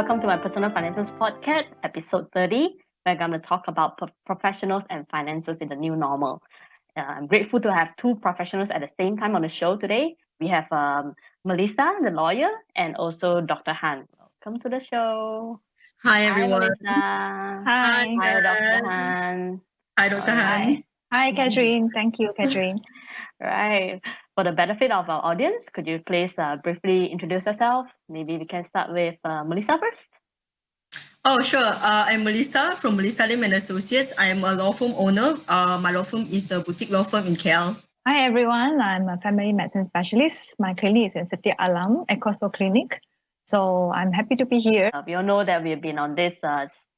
Welcome to my Personal Finances Podcast, episode 30. We're going to talk about professionals and finances in the new normal. I'm grateful to have two professionals at the same time on the show today. We have Melissa, the lawyer, and also Dr. Han. Welcome to the show. Hi, everyone. Melissa. Hi. Hi, Dr. Han. Hi, Dr. Han. Hi, Catherine. Thank you, Catherine. Right. For the benefit of our audience, could you please briefly introduce yourself? Maybe we can start with Melissa first. Oh, sure. I'm Melissa from Melissa Lim and Associates. I'm a law firm owner. My law firm is a boutique law firm in KL. Hi, everyone. I'm a family medicine specialist. My clinic is in Setia Alam, EcoSoul Clinic. So I'm happy to be here. We all know that we've been on this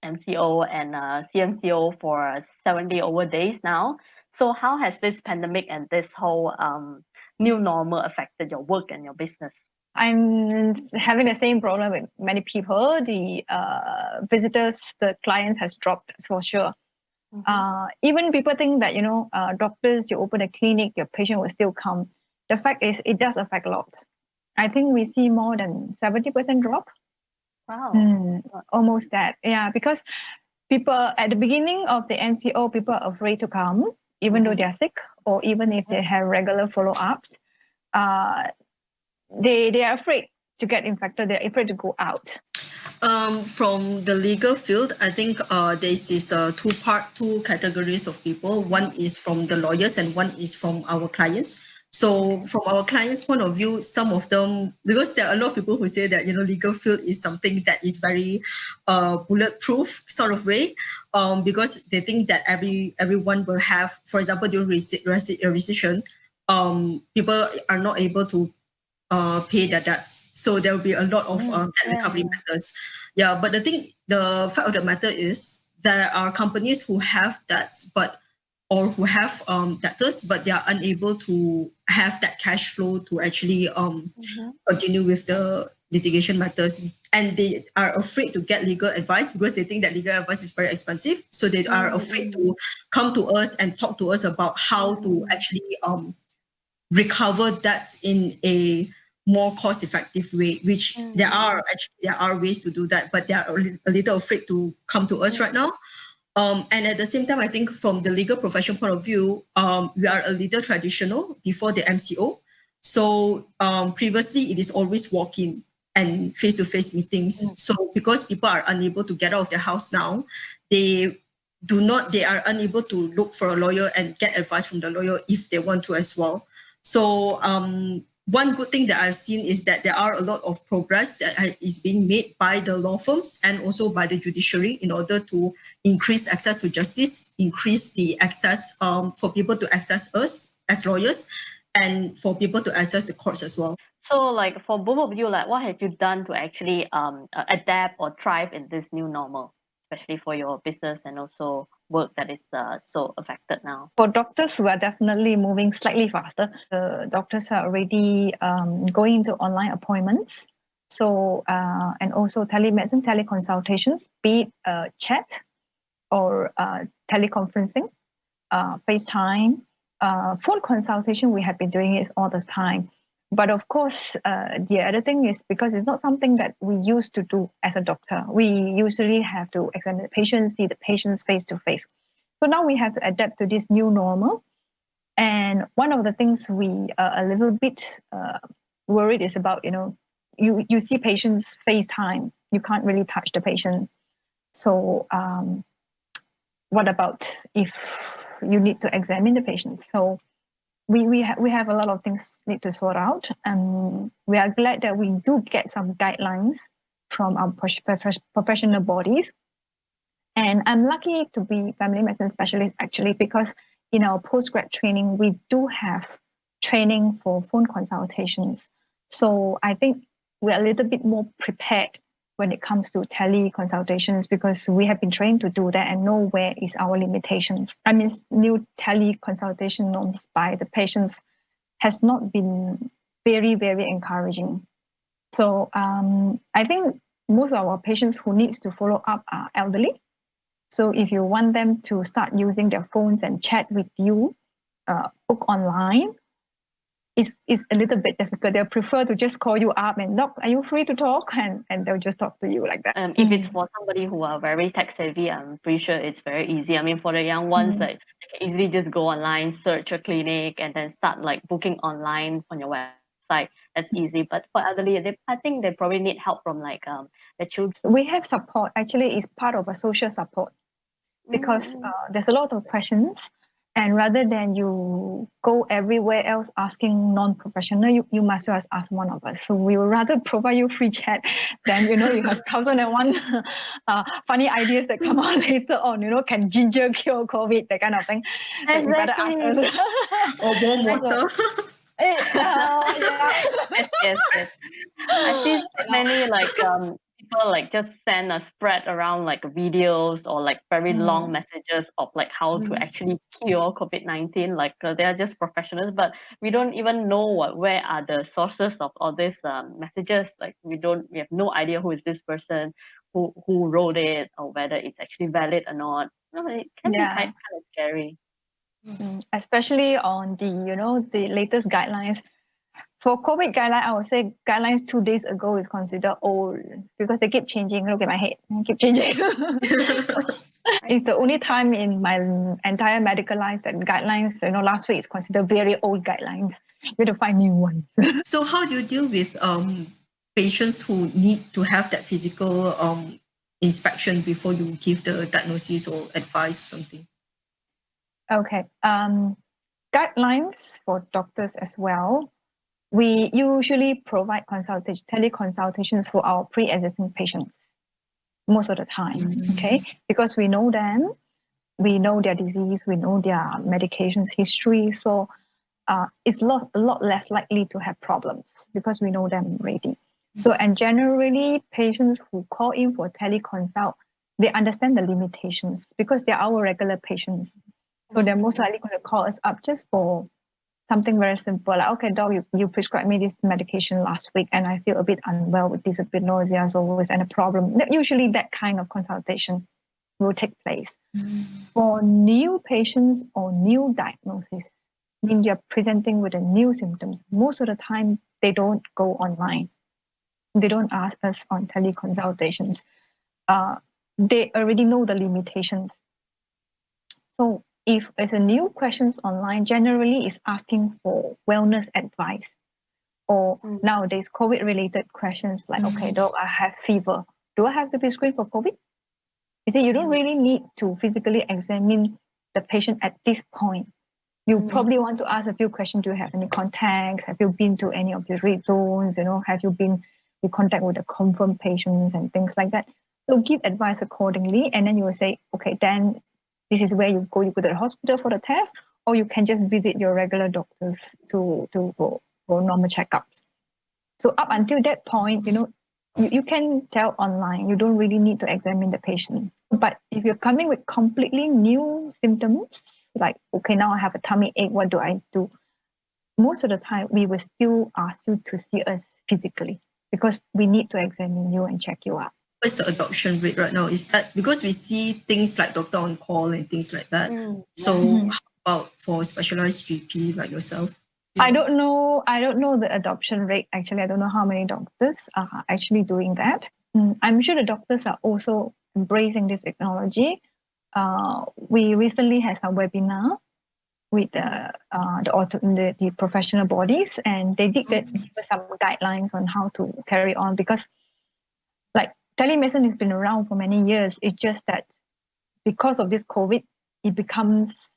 MCO and CMCO for 70 over days now. So how has this pandemic and this whole new normal affected your work and your business? I'm having the same problem with many people. The visitors, the clients has dropped for sure. Even people think that, doctors, you open a clinic, your patient will still come. The fact is, it does affect a lot. I think we see more than 70% drop. Wow. Almost that. Yeah, because people at the beginning of the MCO, people are afraid to come, even though they're sick, or even if they have regular follow-ups. They are afraid to get infected. They're afraid to go out. From the legal field, I think there's this two categories of people. One is from the lawyers and one is from our clients. So from our clients' point of view, some of them, because there are a lot of people who say that, legal field is something that is very bulletproof sort of way, because they think that everyone will have, for example, during recession, people are not able to pay their debts. So there will be a lot of debt recovery matters. Yeah, but the fact of the matter is there are companies who have debts, or who have debtors, but they are unable to have that cash flow to actually continue with the litigation matters. And they are afraid to get legal advice because they think that legal advice is very expensive. So they are afraid to come to us and talk to us about how to actually recover debts in a more cost-effective way, which there are ways to do that, but they are a little afraid to come to us right now. And at the same time, I think from the legal profession point of view, we are a little traditional before the MCO. So previously, it is always walk-in and face-to-face meetings. So because people are unable to get out of their house now, they are unable to look for a lawyer and get advice from the lawyer if they want to as well. So one good thing that I've seen is that there are a lot of progress that is being made by the law firms and also by the judiciary in order to increase access to justice, increase the access for people to access us as lawyers, and for people to access the courts as well. So like for both of you, like what have you done to actually adapt or thrive in this new normal, especially for your business and also work that is so affected now? For doctors, we are definitely moving slightly faster. The doctors are already going into online appointments. So, and also telemedicine, teleconsultations, be it chat or teleconferencing, FaceTime, phone consultation, we have been doing it all the time. But of course, the other thing is because it's not something that we used to do as a doctor. We usually have to examine the patient, see the patients face to face. So now we have to adapt to this new normal. And one of the things we are a little bit worried is about, you see patients FaceTime, you can't really touch the patient. So what about if you need to examine the patients? So we have a lot of things need to sort out, and we are glad that we do get some guidelines from our professional bodies. And I'm lucky to be family medicine specialist actually, because in our postgrad training, we do have training for phone consultations. So I think we're a little bit more prepared when it comes to teleconsultations because we have been trained to do that and know where is our limitations. I mean, new teleconsultation norms by the patients has not been very, very encouraging. So I think most of our patients who needs to follow up are elderly. So if you want them to start using their phones and chat with you, book online, is a little bit difficult. They prefer to just call you up and, doc, are you free to talk? And they'll just talk to you like that. If it's for somebody who are very tech savvy, I'm pretty sure it's very easy. I mean, for the young ones, like they can easily just go online, search a clinic, and then start like booking online on your website. That's easy. But for elderly, I think they probably need help from like the children. We have support. Actually, it's part of a social support because there's a lot of questions. And rather than you go everywhere else asking non-professional, you must just ask one of us. So we will rather provide you free chat than, you have 1001 funny ideas that come out later on, can ginger cure COVID, that kind of thing. Exactly. You better ask us. Or warm water. Yes. I see so many like people like just send a spread around like videos or like very long messages of like how to actually cure COVID-19. Like they are just professionals, but we don't even know where are the sources of all these messages. Like we have no idea who is this person, who wrote it, or whether it's actually valid or not. It can be kind of scary. Especially on the latest guidelines. For COVID guideline, I would say guidelines 2 days ago is considered old because they keep changing. Look at my head, they keep changing. It's the only time in my entire medical life that guidelines, last week is considered very old guidelines. You have to find new ones. So how do you deal with patients who need to have that physical inspection before you give the diagnosis or advice or something? Okay. Guidelines for doctors as well. We usually provide teleconsultations for our pre-existing patients most of the time, okay? Because we know them, we know their disease, we know their medications history, so it's a lot less likely to have problems because we know them already. So, and generally, patients who call in for teleconsult, they understand the limitations because they're our regular patients. So they're most likely going to call us up just for something very simple, like, okay, doc, you prescribed me this medication last week and I feel a bit unwell with this, a bit nausea, so is there a problem? Usually that kind of consultation will take place. For new patients or new diagnosis, when you're presenting with a new symptoms, most of the time they don't go online. They don't ask us on teleconsultations. They already know the limitations. So if there's a new questions online, generally is asking for wellness advice or nowadays COVID related questions like, okay, doc, I have fever. Do I have to be screened for COVID? You see, you don't really need to physically examine the patient at this point. You probably want to ask a few questions. Do you have any contacts? Have you been to any of the red zones? Have you been in contact with the confirmed patients and things like that? So give advice accordingly. And then you will say, okay, then this is where you go to the hospital for the test, or you can just visit your regular doctors to go for normal checkups. So up until that point, you can tell online. You don't really need to examine the patient. But if you're coming with completely new symptoms, like, okay, now I have a tummy ache, what do I do? Most of the time, we will still ask you to see us physically because we need to examine you and check you out. What's the adoption rate right now? Is that because we see things like doctor on call and things like that? So how about for specialized GP like yourself? I don't know the adoption rate. Actually, I don't know how many doctors are actually doing that. I'm sure the doctors are also embracing this technology. We recently had some webinar with the professional bodies, and they did give us some guidelines on how to carry on because, like, telemedicine has been around for many years. It's just that because of this COVID, it becomes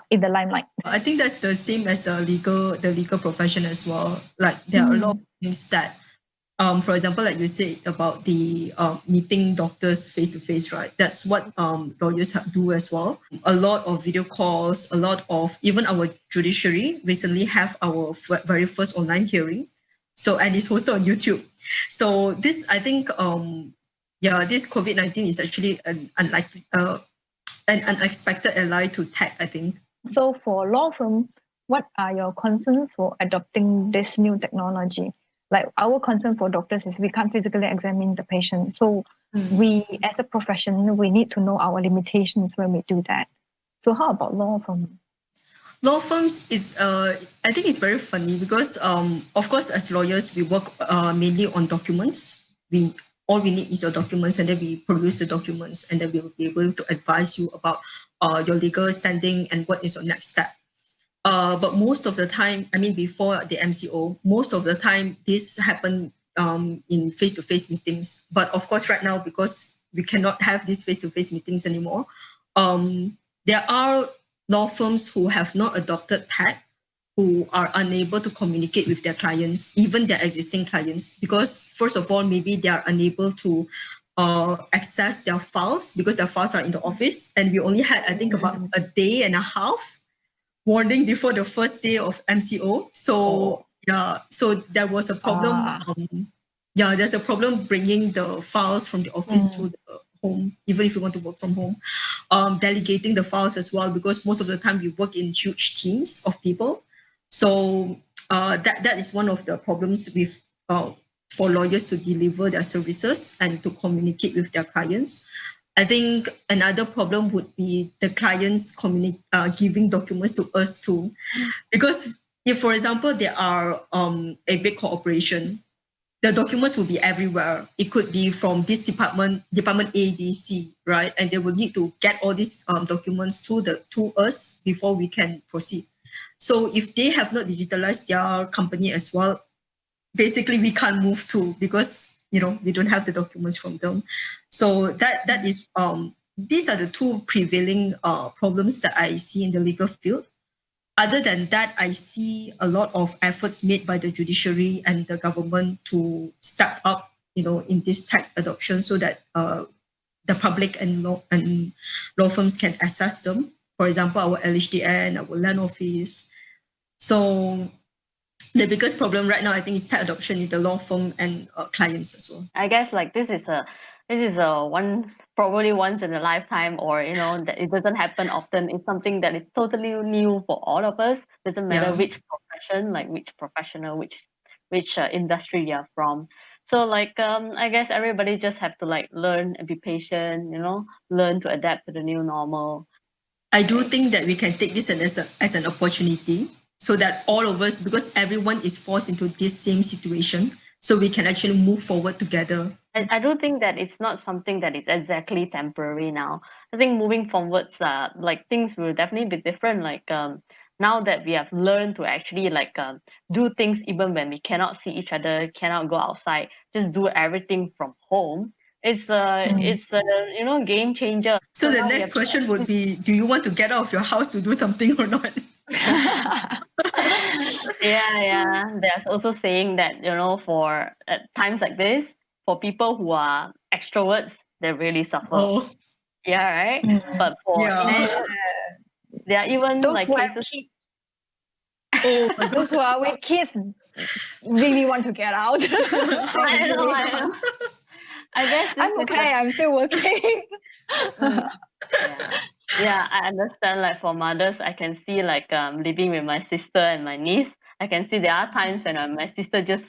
in the limelight. I think that's the same as the legal profession as well. Like there are a lot of things that, for example, like you said about the meeting doctors face to face, right? That's what lawyers do as well. A lot of video calls, a lot of even our judiciary recently have our very first online hearing. So, and it's hosted on YouTube. So this, I think, this COVID-19 is actually an unexpected ally to tech, I think. So for law firm, what are your concerns for adopting this new technology? Like our concern for doctors is we can't physically examine the patient. So we, as a profession, we need to know our limitations when we do that. So how about law firm? Law firms, I think it's very funny because of course as lawyers we work mainly on documents. All we need is your documents, and then we produce the documents, and then we will be able to advise you about your legal standing and what is your next step. But most of the time, I mean, before the MCO, most of the time this happened in face-to-face meetings. But of course, right now, because we cannot have these face-to-face meetings anymore, there are law firms who have not adopted tech, who are unable to communicate with their clients, even their existing clients, because first of all, maybe they are unable to access their files because their files are in the office. And we only had, I think, about a day and a half warning before the first day of MCO. So so there was a problem. There's a problem bringing the files from the office to the home, even if you want to work from home. Delegating the files as well, because most of the time we work in huge teams of people. So that is one of the problems with for lawyers to deliver their services and to communicate with their clients. I think another problem would be the clients giving documents to us too. Because if, for example, there are a big corporation, the documents will be everywhere. It could be from this department A, B, C, right? And they will need to get all these documents to us before we can proceed. So if they have not digitalized their company as well, basically we can't move to, because we don't have the documents from them. So that is these are the two prevailing problems that I see in the legal field. Other than that, I see a lot of efforts made by the judiciary and the government to step up, in this tech adoption, so that the public and law firms can access them. For example, our LHDN, our land office. So the biggest problem right now, I think, is tech adoption in the law firm and clients as well. I guess like this is a probably once in a lifetime, or that it doesn't happen often. It's something that is totally new for all of us. Doesn't matter which profession, like which professional, which industry you're from. So like I guess everybody just have to like learn and be patient, learn to adapt to the new normal. I do think that we can take this as an opportunity, so that all of us, because everyone is forced into this same situation, so we can actually move forward together. I do think that it's not something that is exactly temporary now. I think moving forwards, like things will definitely be different. Like now that we have learned to actually like do things even when we cannot see each other, cannot go outside, just do everything from home. It's a game changer. So the next question would be: do you want to get out of your house to do something or not? Yeah. There's also saying that for at times like this, for people who are extroverts, they really suffer. Oh, Yeah, right. But for there are even those like who have cases. kids, oh my God. those who are with kids really want to get out. I know. I guess I'm okay. I'm still working. Yeah, I understand. Like for mothers, I can see like living with my sister and my niece. I can see there are times when my sister just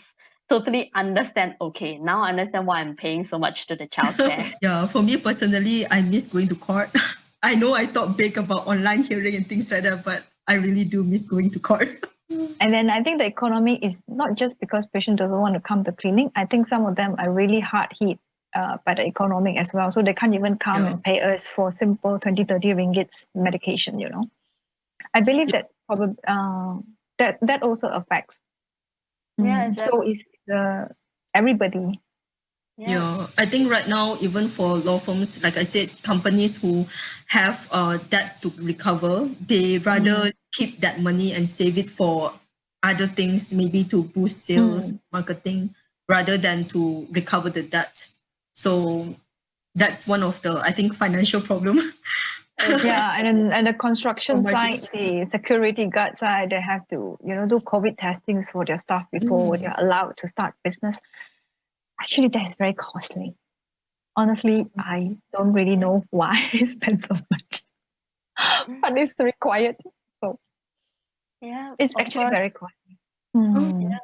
totally understand. Okay, now I understand why I'm paying so much to the childcare. Yeah, for me personally, I miss going to court. I know I talk big about online hearing and things like that, but I really do miss going to court. And then I think the economy is not just because patient doesn't want to come to clinic. I think some of them are really hard hit by the economic as well. So they can't even come and pay us for simple 20-30 ringgits medication, I believe that's probably that also affects. Yeah, so it's everybody. Yeah, I think right now, even for law firms, like I said, companies who have debts to recover, they rather keep that money and save it for other things, maybe to boost sales, marketing, rather than to recover the debt. So that's one of the, I think, financial problem. Yeah, and the construction side, the security guard side, they have to do COVID testings for their staff before they're allowed to start business. Actually, that is very costly. Honestly, I don't really know why I spend so much, but it's required. So yeah, it's of actually course. very costly. Yeah.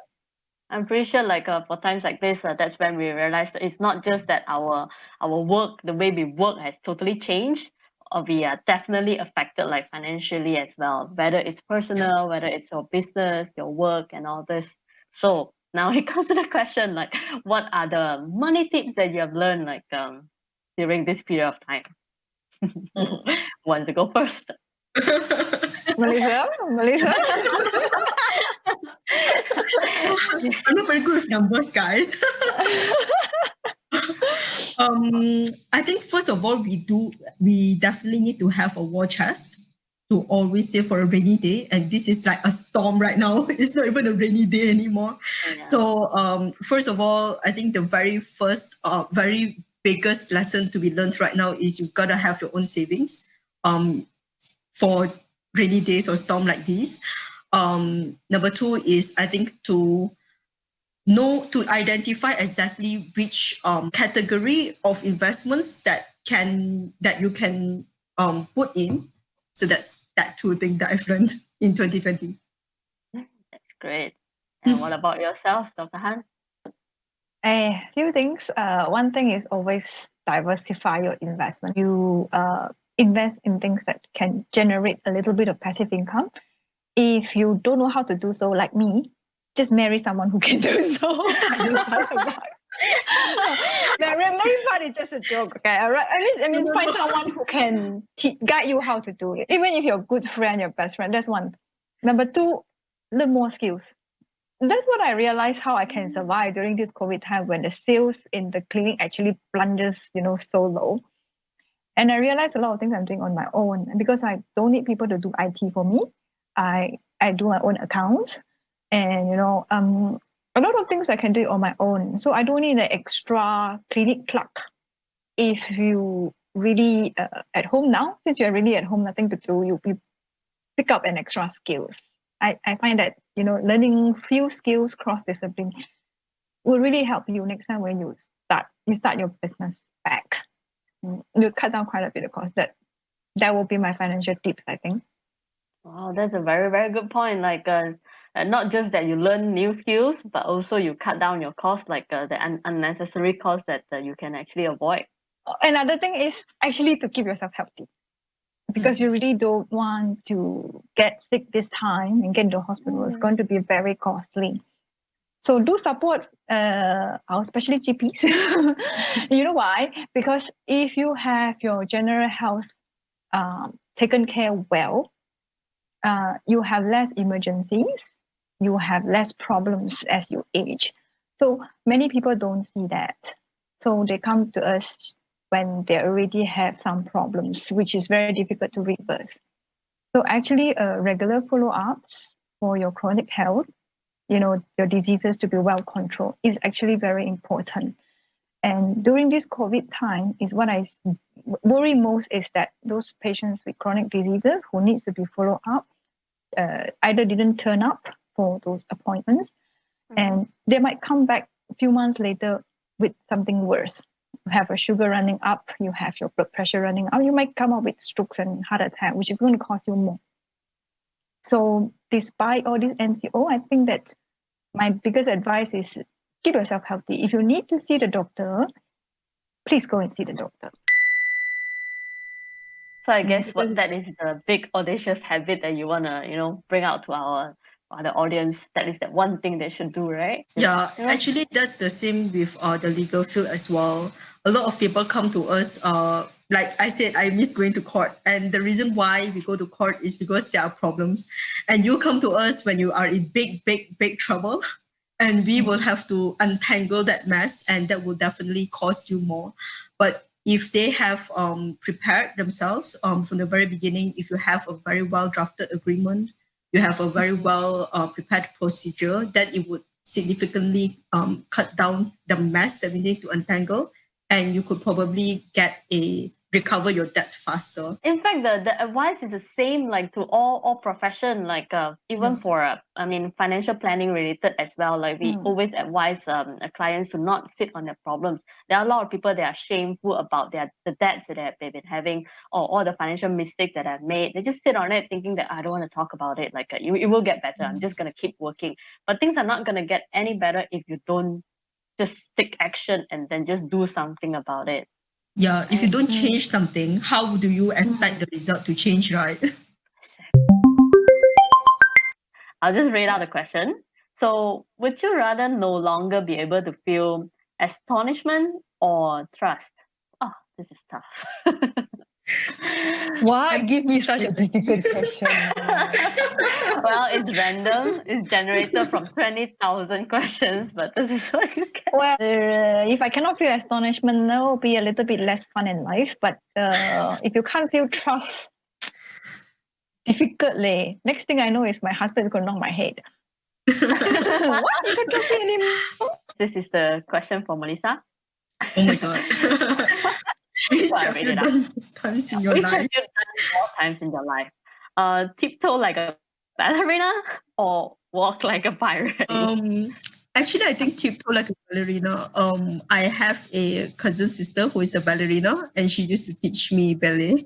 I'm pretty sure like for times like this, that's when we realize that it's not just that our work, the way we work has totally changed. we are definitely affected like financially as well, whether it's personal, whether it's your business, your work, and all this. So now it comes to the question, like, what are the money tips that you have learned like during this period of time? Who wants to go first? Melissa? I'm not very good with numbers, guys. I think first of all, we definitely need to have a war chest to always save for a rainy day. And this is like a storm right now. It's not even a rainy day anymore. Yeah. So first of all, I think the very first, very biggest lesson to be learned right now is you've got to have your own savings for rainy days or storm like these. Number two is, I think, to identify exactly which category of investments that you can put in. So that's that two thing that I've learned in 2020. That's great. And what about yourself, Dr. Han? A few things. One thing is always diversify your investment. You invest in things that can generate a little bit of passive income. If you don't know how to do so, like me, just marry someone who can do so. Marrying part is just a joke, okay? All right. I mean, find someone who can guide you how to do it. Even if you're a good friend, your best friend, that's one. Number two, learn more skills. That's what I realized how I can survive during this COVID time when the sales in the clinic actually plunges, so low. And I realized a lot of things I'm doing on my own. And because I don't need people to do IT for me, I do my own accounts. And, a lot of things I can do on my own. So I don't need an extra clinic clerk. If you really at home now, since you're really at home, nothing to do, you pick up an extra skill. I find that, learning few skills cross-discipline will really help you next time when you start your business back. You cut down quite a bit of cost. That will be my financial tips, I think. Wow, that's a very, very good point. Like, not just that you learn new skills, but also you cut down your costs, like the unnecessary costs that you can actually avoid. Another thing is actually to keep yourself healthy, because you really don't want to get sick this time and get into hospital. It's going to be very costly. So do support our specialty GPs. You know why? Because if you have your general health taken care well, you have less emergencies, you have less problems as you age. So many people don't see that. So they come to us when they already have some problems, which is very difficult to reverse. So actually, regular follow-ups for your chronic health, your diseases to be well controlled is actually very important. And during this COVID time, is what I worry most is that those patients with chronic diseases who needs to be followed up either didn't turn up for those appointments, and they might come back a few months later with something worse. You have a sugar running up, you have your blood pressure running up, you might come up with strokes and heart attack, which is going to cost you more. So despite all this NCO, I think that my biggest advice is keep yourself healthy. If you need to see the doctor, please go and see the doctor. So I guess that is the big audacious habit that you wanna, bring out to our the audience. That is that one thing they should do, right? Yeah, actually, that's the same with the legal field as well. A lot of people come to us. Like I said, I miss going to court, and the reason why we go to court is because there are problems, and you come to us when you are in big, big, big trouble, and we will have to untangle that mess, and that will definitely cost you more. But if they have prepared themselves from the very beginning, if you have a very well drafted agreement, you have a very well prepared procedure, then it would significantly cut down the mess that we need to untangle, and you could probably recover your debts faster. In fact, the advice is the same like to all profession, like even for financial planning related as well. Like we always advise clients to not sit on their problems. There are a lot of people that are shameful about the debts that they've been having, or all the financial mistakes that I've made. They just sit on it thinking that I don't want to talk about it. Like it will get better. I'm just gonna keep working. But things are not gonna get any better if you don't just take action and then just do something about it. Yeah, if you don't Mm. change something, how do you expect the result to change, right? I'll just read out the question. So, would you rather no longer be able to feel astonishment or trust? Oh, this is tough. Why give me such a difficult question? Well, it's random. It's generated from 20,000 questions, but this is what you get. Well, if I cannot feel astonishment, that will be a little bit less fun in life. But if you can't feel trust, difficultly. Next thing I know is my husband is going to knock my head. What? You can't trust me anymore? This is the question for Melissa. Oh my god. Which So I have read you it out. done times in your Which have life? you done more times in your life? Tiptoe like a ballerina or walk like a pirate? Actually, I think tiptoe like a ballerina. I have a cousin sister who is a ballerina, and she used to teach me ballet.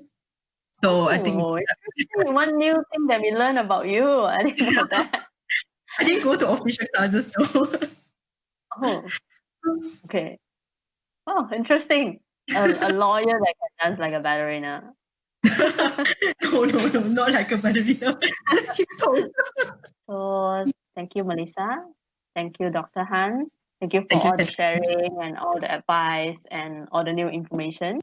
So I think Oh, interesting. One new thing that we learned about you. I didn't know that. I didn't go to official classes though. Oh, okay. Oh, interesting. A lawyer that can dance like a ballerina. No, not like a ballerina. Just tiptoe. So thank you, Melissa. Thank you, Dr. Han. Thank you for Thank you, all the Kat. sharing and all the advice and all the new information.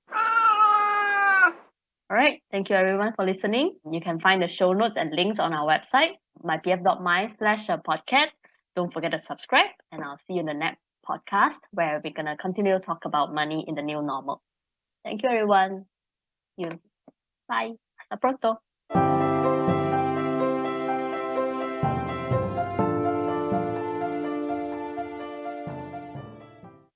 All right. Thank you, everyone, for listening. You can find the show notes and links on our website, mypf.my/podcast. Don't forget to subscribe, and I'll see you in the next podcast where we're going to continue to talk about money in the new normal. Thank you, everyone. Bye. Hasta pronto.